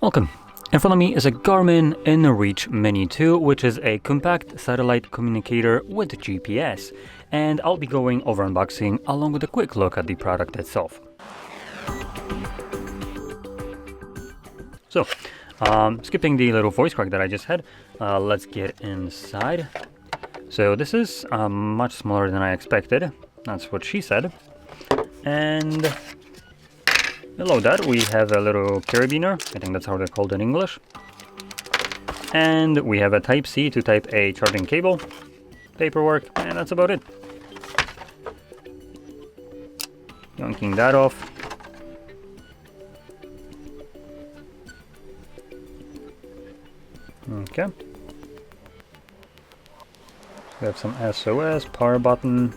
Welcome. In front of me is a GARMIN inReach Mini 2, which is a compact satellite communicator with GPS, and I'll be going over unboxing along with a quick look at the product itself. So, skipping the little voice crack that I just had, let's get inside. So this is much smaller than I expected, that's what she said. And below that we have a little carabiner, I think that's how they're called in English. And we have a Type-C to Type-A charging cable, paperwork, and that's about it. Yanking that off. Okay. We have some SOS, power button.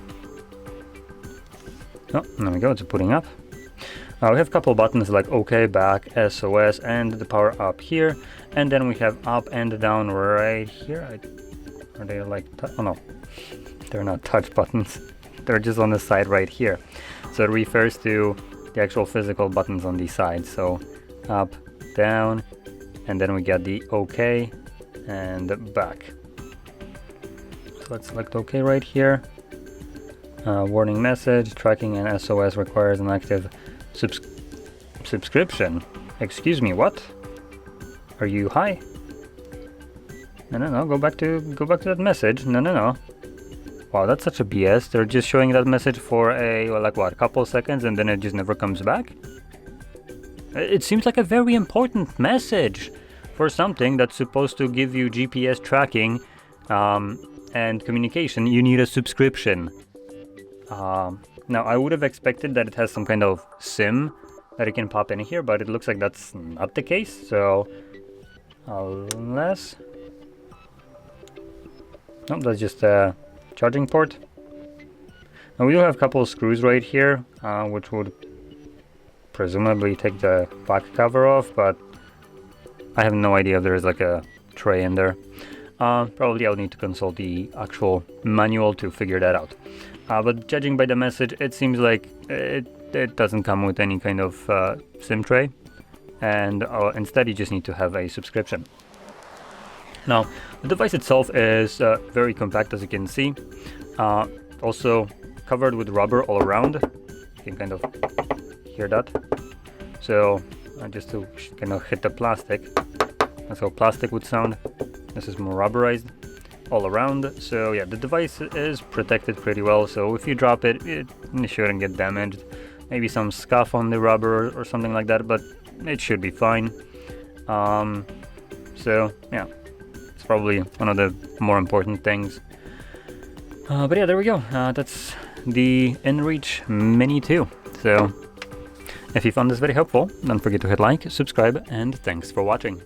Oh, there we go, it's putting up. We have a couple buttons like OK, back, SOS, and the power up here. And then we have up and down right here. Are they like, oh no, they're not touch buttons. They're just on the side right here. So it refers to the actual physical buttons on these sides. So up, down, and then we get the OK and back. So let's select OK right here. Warning message, tracking and SOS requires an active subscription. Excuse me, what? Are you high? No, go back to that message. No. Wow, that's such a BS. They're just showing that message for a couple seconds and then it just never comes back. It seems like a very important message for something that's supposed to give you GPS tracking and communication. You need a subscription. Now I would have expected that it has some kind of SIM that you can pop in here, but it looks like that's not the case. So unless, no, that's just a charging port. Now we do have a couple of screws right here, which would presumably take the back cover off, but I have no idea if there is like a tray in there. Probably I'll need to consult the actual manual to figure that out. But judging by the message, it seems like it doesn't come with any kind of SIM tray, and instead you just need to have a subscription. Now, the device itself is very compact, as you can see. Also covered with rubber all around. You can kind of hear that. So just to kind of hit the plastic, that's how plastic would sound. This is more rubberized all around. So yeah, the device is protected pretty well, so if you drop it, it shouldn't get damaged. Maybe some scuff on the rubber or something like that, but it should be fine. So yeah, it's probably one of the more important things. But yeah, there we go. That's the inReach Mini 2. So if you found this very helpful, don't forget to hit like, subscribe, and thanks for watching.